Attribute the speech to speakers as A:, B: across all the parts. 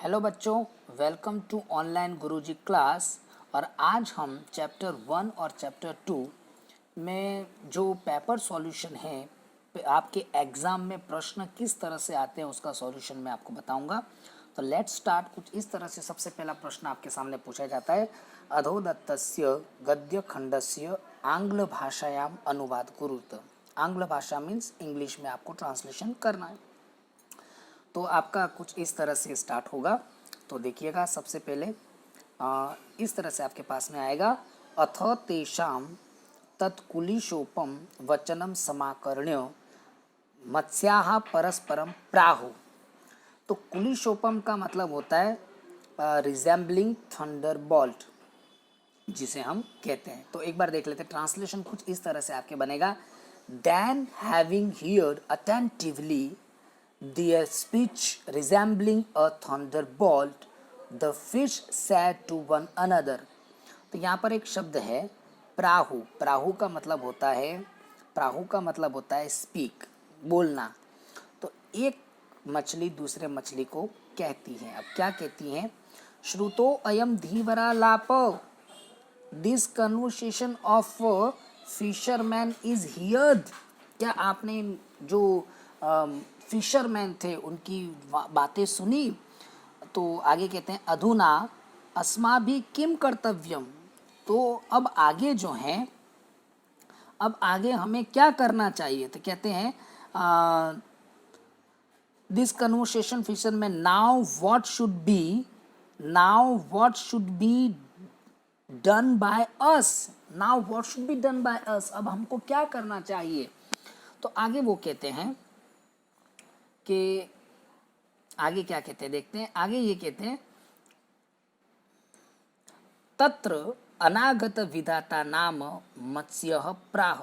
A: Hello बच्चों, welcome to online Guruji class. और आज हम चैप्टर 1 और चैप्टर 2 में जो पेपर सॉल्यूशन है, आपके एग्ज़ाम में प्रश्न किस तरह से आते हैं उसका सॉल्यूशन मैं आपको बताऊंगा। तो लेट्स स्टार्ट। कुछ इस तरह से सबसे पहला प्रश्न आपके सामने पूछा जाता है, अधोदत्तस्य गद्य खंडस्य आंग्ल भाषायाम अनुवाद कुरुत। आंग्ल भाषा मीन्स इंग्लिश में आपको ट्रांसलेशन करना है। तो आपका कुछ इस तरह से स्टार्ट होगा। तो देखिएगा, सबसे पहले इस तरह से आपके पास में आएगा, अथ तेषाम तत्कुलिशोपम वचनम समाकर्ण्य मत्स्याः परस्परम प्राहु। तो कुलिशोपम का मतलब होता है रिजेंबलिंग थंडरबोल्ट, जिसे हम कहते हैं। तो एक बार देख लेते हैं। ट्रांसलेशन कुछ इस तरह से आपके बनेगा, then having heard attentively their speech resembling a thunderbolt, the fish said to one another। तो यहाँ पर एक शब्द है प्राहु। प्राहु का मतलब होता है स्पीक, बोलना। तो एक मछली दूसरे मछली को कहती है। अब क्या कहती है? श्रुतो अयम धीवरा लाप, this conversation of fisherman is heard. क्या आपने जो फिशरमैन थे उनकी बातें सुनी? तो आगे कहते हैं, अधुना अस्माभिः किम कर्तव्यम। तो अब आगे जो है, अब आगे हमें क्या करना चाहिए? तो कहते हैं this conversation fisherman, now what should be done by us. Now what should be done by अस। अब हमको क्या करना चाहिए? तो आगे वो कहते हैं कि आगे क्या कहते हैं, देखते हैं। आगे ये कहते हैं, तत्र अनागत विधाता नाम मत्स्यः प्राह।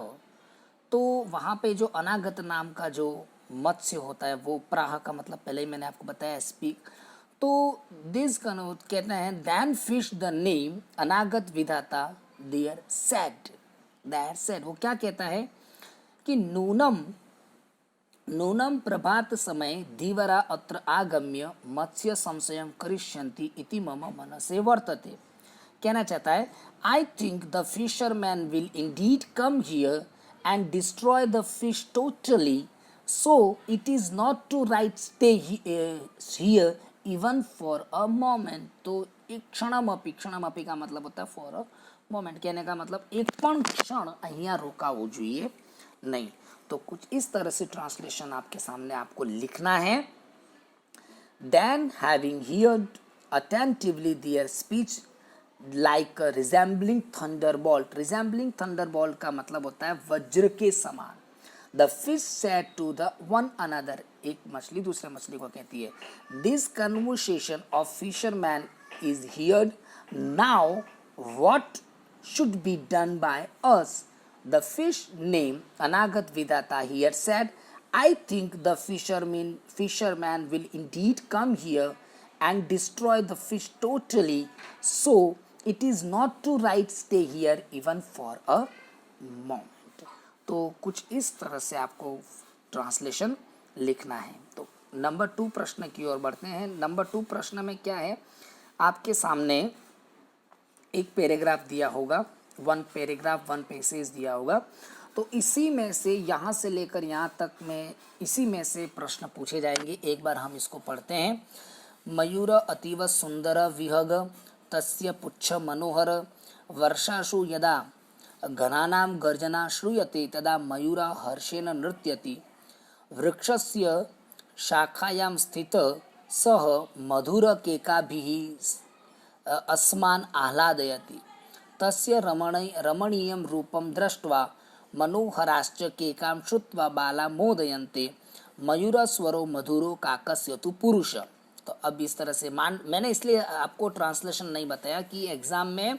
A: तो वहाँ पे जो अनागत नाम का जो मत्स्य होता है, वो प्राह का मतलब पहले ही मैंने आपको बताया, स्पीक। तो दिस कहते हैं, देन फिश द नेम अनागत विधाता देयर सेड। वो क्या कहता है कि नूनम प्रभात समय धीवरा अत्र आगम्य मत्स्य संशयम करिष्यन्ति इति मम मनसे वर्तते। कहना चाहता है, I think the fisherman will indeed come here and destroy the fish totally, so it is not to right stay here even for a moment. तो एक क्षणमपि का मतलब होता है फॉर अ मोमेंट। कहने का मतलब एक पण क्षण अहिया रोकावो જોઈએ नहीं। तो कुछ इस तरह से ट्रांसलेशन आपके सामने आपको लिखना है। Then having heard attentively their speech like resembling thunderbolt. Resembling thunderbolt का मतलब होता है वज्र के समान। The fish said to the one another, एक मछली दूसरे मछली को कहती है, this conversation of fisherman is heard, now what should be done by us. The fish name Anagat Vidata here said, I think the fisherman will indeed come here and destroy the fish totally, so it is not to right stay here even for a moment। तो कुछ इस तरह से आपको translation लिखना है। तो number 2 प्रश्न की ओर बढ़ते हैं। नंबर 2 प्रश्न में क्या है, आपके सामने एक पैराग्राफ दिया होगा, वन पैसेज दिया होगा। तो इसी में से यहाँ से लेकर यहाँ तक में इसी में से प्रश्न पूछे जाएंगे। एक बार हम इसको पढ़ते हैं। मयूर अतीव सुंदर विहग तस्य पुच्छ मनोहर, वर्षासु यदा घनानां गर्जना श्रूयते तदा मयूर हर्षेण नृत्यति, वृक्षस्य शाखायां स्थित सह मधुरकेकाभिः अस्मान् आह्लादयति, तस्य रमणीयं रूपं दृष्ट्वा मनोहराश्च केकां श्रुत्वा बाला मोदयन्ते, मयूरस्वरो मधुरो काकस्यतु पुरुष। तो अब इस तरह से मैंने इसलिए आपको ट्रांसलेशन नहीं बताया कि एग्जाम में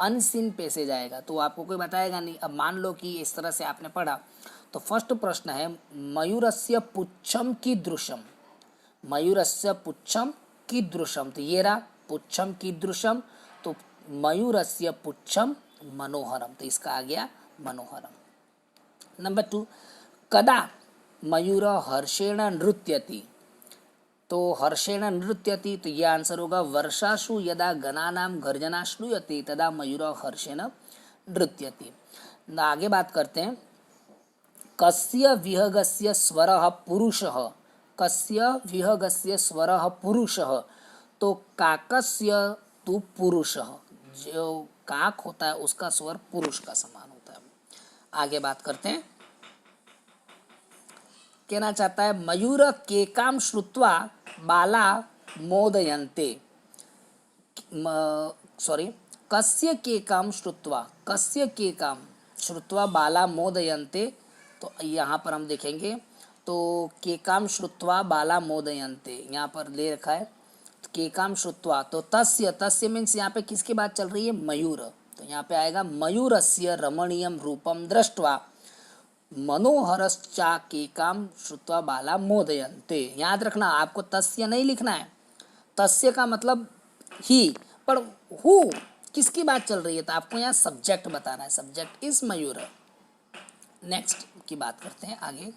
A: अनसीन पैसेज आएगा तो आपको कोई बताएगा नहीं। अब मान लो कि इस तरह से आपने पढ़ा। तो फर्स्ट प्रश्न है, मयूरस्य पुच्छम कीदृशम। मयूरस्य पुच्छम कीदृशम, तो ये रहा पुच्छम कीदृशम। तो मयूरस्य पुच्छम मनोहरम, तो इसका आ गया मनोहरम। नंबर 2, कदा मयूर हर्षेण नृत्यति। तो हर्षेण नृत्यति, तो ये आंसर होगा वर्षासु यदा गणानां गर्जना श्रूयते तदा मयूरः हर्षेण नृत्यति। आगे बात करते हैं, कस्य विहगस्य स्वरः पुरुषः, कस्य विहगस्य स्वरः पुरुषः, तो काकस्य तु पुरुषः, जो काक होता है उसका स्वर पुरुष का समान होता है। आगे बात करते हैं, कहना चाहता है मयूर केकाम श्रुत्वा बाला मोदयन्ते, सॉरी, कस्य केकाम श्रुत्वा, कस्य केकाम श्रुत्वा बाला मोदयन्ते, तो यहाँ पर हम देखेंगे तो केकाम श्रुत्वा बाला मोदयन्ते यहाँ पर ले रखा है, केकाम श्रुत्वा, तो तस्य, तस्य मीन्स यहाँ पे किसकी बात चल रही है, मयूर, तो यहाँ पे आएगा मयूरस्य रमणीयम रूपम दृष्ट्वा मनोहरश्चा केकाम श्रुत्वा बाला मोदयन्ते। याद रखना आपको तस्य नहीं लिखना है, तस्य का मतलब ही, पर हु किसकी बात चल रही है, तो आपको यहाँ सब्जेक्ट बताना है, सब्जेक्ट इज मयूर। नेक्स्ट की बात करते हैं आगे,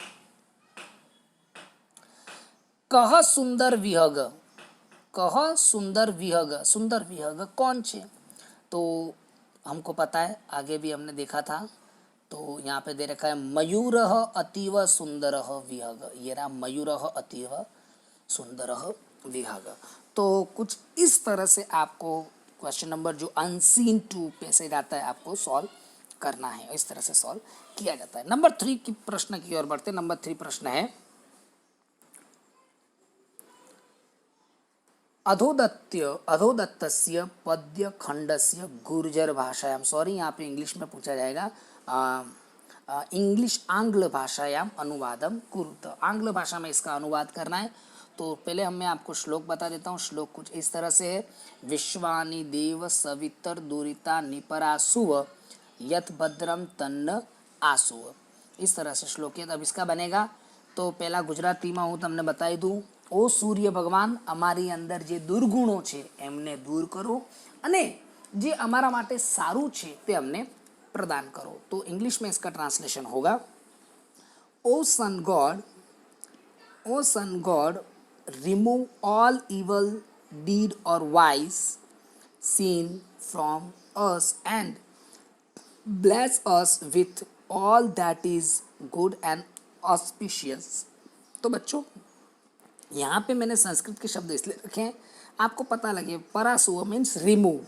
A: कह सुंदर विहग, कह सुंदर विहग, सुंदर विहग कौन छे, तो हमको पता है, आगे भी हमने देखा था, तो यहाँ पे दे रखा है मयूरः अतीव सुंदरः विहग, ये रहा मयूरः अतीव सुंदरः विहग। तो कुछ इस तरह से आपको क्वेश्चन नंबर जो अनसीन टू पे से जाता है आपको सॉल्व करना है, इस तरह से सॉल्व किया जाता है। नंबर 3 की प्रश्न की ओर बढ़ते। नंबर 3 प्रश्न है, अधोदत्तस्य पद्य खंडस्य गुर्जर भाषायाम, सॉरी यहाँ पे इंग्लिश में पूछा जाएगा, इंग्लिश आंग्ल भाषायाम अनुवादम कुरुत, आंग्ल भाषा में इसका अनुवाद करना है। तो पहले मैं आपको श्लोक बता देता हूँ। श्लोक कुछ इस तरह से है, विश्वानि देव सवितर दुरिता निपरासुव यत भद्रम तन्न आसुव, इस तरह से श्लोक है। अब इसका बनेगा, तो पहला गुजराती में हूँ તમને बताई दूँ, ओ सूर्य भगवान અમારી અંદર જે દુર્ગુણો છે એમને દૂર કરો અને જે અમારા માટે સારું છે તે અમને प्रदान करो। तो इंग्लिश में इसका ट्रांसलेशन होगा, O son God remove all evil deed और vice sin from us and bless us with all that is good and auspicious. तो बच्चों यहाँ पे मैंने संस्कृत के शब्द इसलिए रखे हैं, आपको पता लगे। परासुव मीन्स रिमूव,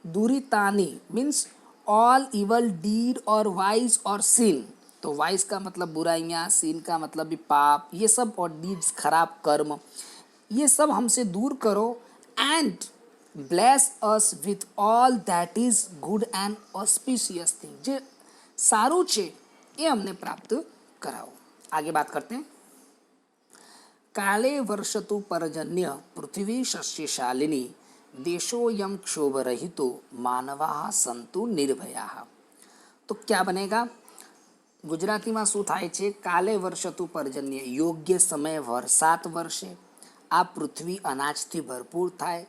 A: दुरितानी मीन्स ऑल इवल डीड और वाइज और सीन, तो वाइज का मतलब बुराइयाँ, सीन का मतलब भी पाप, ये सब, और डीड्स खराब कर्म, ये सब हमसे दूर करो। And bless us with all that is good and auspicious thing, जे सारू छे ये हमने प्राप्त कराओ। आगे बात करते हैं, काले वर्षतु पर्जन्य पृथ्वी शस्यशालिनी देशोयम क्षोभरहितो मानवाः संतु निर्भयाः। तो क्या बनेगा, ગુજરાતીમાં શું થાય છે, કાલે વર્ષતું પર્જન્ય, યોગ્ય સમય વરસાદ વરસે, આ પૃથ્વી અનાજથી ભરપૂર થાય,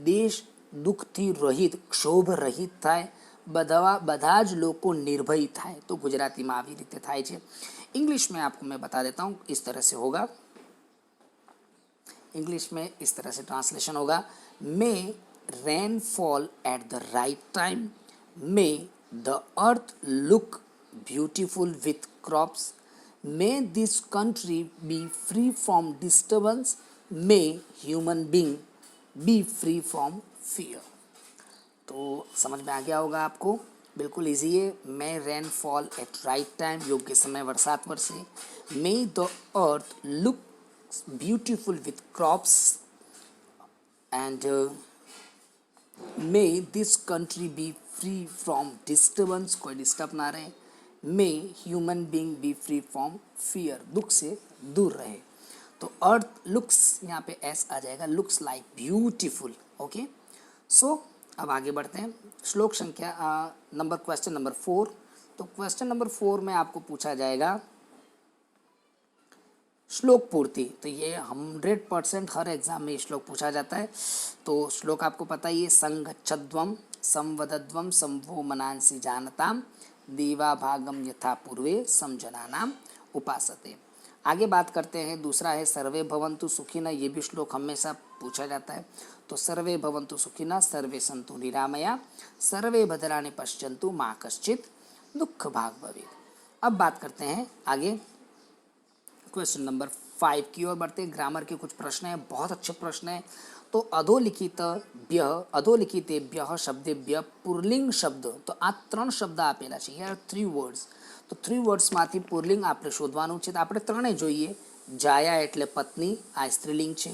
A: દેશ દુઃખથી રહિત, ક્ષોભ રહિત થાય, બધા જ લોકો निर्भय થાય। तो गुजरातीમાં આવી રીતે થાય છે। इंग्लिश में आपको मैं बता देता हूँ, इस तरह से होगा, इंग्लिश में इस तरह से ट्रांसलेशन होगा, may rain fall at the right time, may the earth look beautiful with crops, may this country B free from disturbance, may human being B free from fear. तो समझ में आ गया होगा आपको, बिल्कुल इजी है। May rain fall eight right time, योग्य समय बरसात बरसे, मे the earth look beautiful with crops, and may this country be free from disturbance, कोई डिस्टर्ब ना रहे, may human being be free from fear, दुख से दूर रहे। तो अर्थ लुक्स, यहाँ पे एस आ जाएगा, लुक्स लाइक ब्यूटीफुल। ओके, सो अब आगे बढ़ते हैं। श्लोक संख्या क्वेश्चन नंबर 4। तो क्वेश्चन नंबर 4 में आपको पूछा जाएगा श्लोक पूर्ति। तो ये 100% हर एग्जाम में श्लोक पूछा जाता है। तो श्लोक आपको पता ही है, संगच्छध्वम संवदध्वम संभो मनांसी जानताम देवा भागम यथा पूर्वे समजनानाम उपासते। आगे बात करते हैं, दूसरा है सर्वे भवन्तु सुखिनः। ये भी श्लोक हमेशा पूछा जाता है। तो सर्वे भवन्तु सुखिनः, सर्वे सन्तु निरामया, सर्वे भद्राणि पश्यन्तु मा कश्चित् दुःख भाग् भवेत्। अब बात करते हैं आगे क्वेश्चन नंबर 5 की ओर बढ़ते हैं। ग्रामर के कुछ प्रश्न हैं, बहुत अच्छे प्रश्न हैं। तो अधोलिखितेभ्यः शब्देभ्यः पुल्लिंग शब्द, तो આ 3 શબ્દ આપેલા છે, યાર 3 વર્ડ્સ। તો 3 વર્ડ્સમાંથી પુલ્લિંગ આપણે શોધવાનું છે। તો આપણે ત્રણેય જોઈએ। જાયા એટલે પત્ની, આ સ્ત્રીલિંગ છે।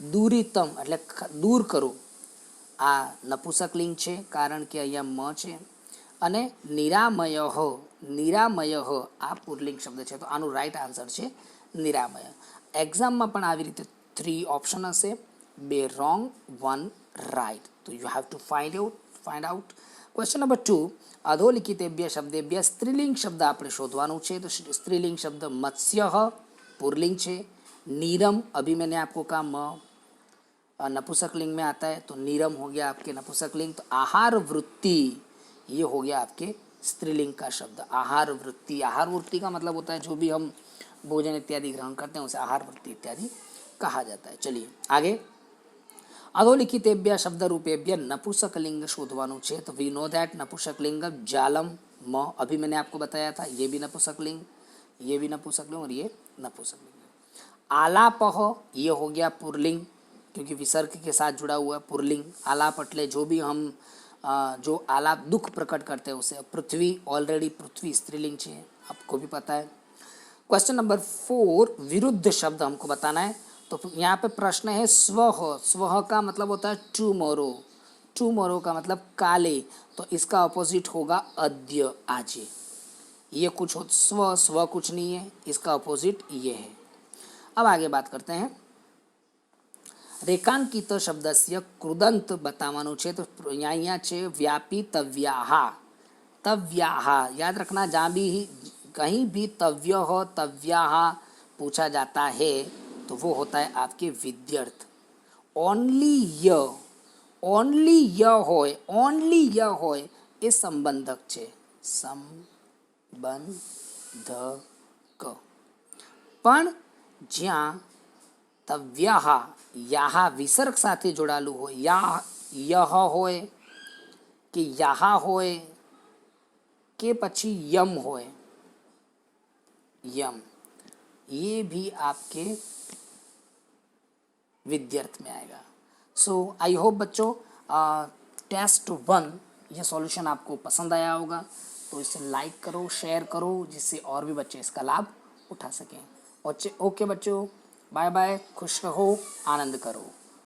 A: દૂરીતમ એટલે દૂર કરો, આ નપુંસકલિંગ છે, કારણ કે અહીંયા મ છે। અને નિરામયઃ, નિરામયઃ આ પુલ્લિંગ શબ્દ છે। તો આનું રાઈટ આન્સર છે નિરામય। એક્ઝામમાં પણ આવી રીતે 3 ઓપ્શન હશે, 2 રોંગ 1 રાઈટ। તો you have to find out. Question number 2, અધોલિખિતેભ્ય શબ્દેભ્ય સ્ત્રીલિંગ શબ્દ આપણે શોધવાનું છે। તો સ્ત્રીલિંગ શબ્દ મત્સ્યઃ पुल्लिंग છે। नीरम, अभी मैंने आपको कहा म नपुंसकलिंग में आता है, तो नीरम हो गया आपके नपुंसकलिंग। तो आहार वृत्ति ये हो गया आपके स्त्रीलिंग का शब्द, आहार वृत्ति। आहार वृत्ति का मतलब होता है जो भी हम भोजन इत्यादि ग्रहण करते हैं उसे आहार वृत्ति इत्यादि कहा जाता है। चलिए आगे, अधोलिखितेभ्य शब्द रूपेभ्य नपुंसकलिंग शोधवानु छे। तो वी नो दैट नपुंसकलिंग जालम म, अभी मैंने आपको बताया था, ये भी नपुंसकलिंग, ये भी नपुंसकलिंग और ये नपुंसकलिंग। आलापह ये हो गया पुल्लिंग, क्योंकि विसर्ग के साथ जुड़ा हुआ है पुल्लिंग। आलाप એટલે जो भी हम जो आलाप दुख प्रकट करते हैं उसे। पृथ्वी, ऑलरेडी पृथ्वी स्त्रीलिंग है, आपको भी पता है। क्वेश्चन नंबर 4, विरुद्ध शब्द हमको बताना है। तो यहाँ पे प्रश्न है स्वह। स्वह का मतलब होता है टुमोरो, टुमोरो का मतलब काले। तो इसका अपोजिट होगा अद्य, आजे। ये कुछ हो, स्व स्व कुछ नहीं है, इसका अपोजिट ये है। अब आगे बात करते हैं, रेखांकित शब्दस्य कृदंत बतावानुं छे। तो यहाँ छे व्यापी तव्याहा, तव्याहा याद रखना। जहाँ भी कहीं भी तव्य हो, तव्याहा पूछा जाता है तो वो होता है आपके विद्यार्थ। ओनली य होय, ओनली य होय ए संबंधक छे, संबंधक। पण ज्यां तव्याहा याहा विसर्ग साथे जोड़ालू हो, या यह होय कि याहा होय के पछी यम होय, यम, ये भी आपके विद्यार्थ में आएगा। सो आई होप बच्चों टेस्ट 1 ये सॉल्यूशन आपको पसंद आया होगा। तो इसे लाइक करो, शेयर करो, जिससे और भी बच्चे इसका लाभ उठा सकें। ओके बच्चों, बाय बाय, खुश रहो, आनंद करो।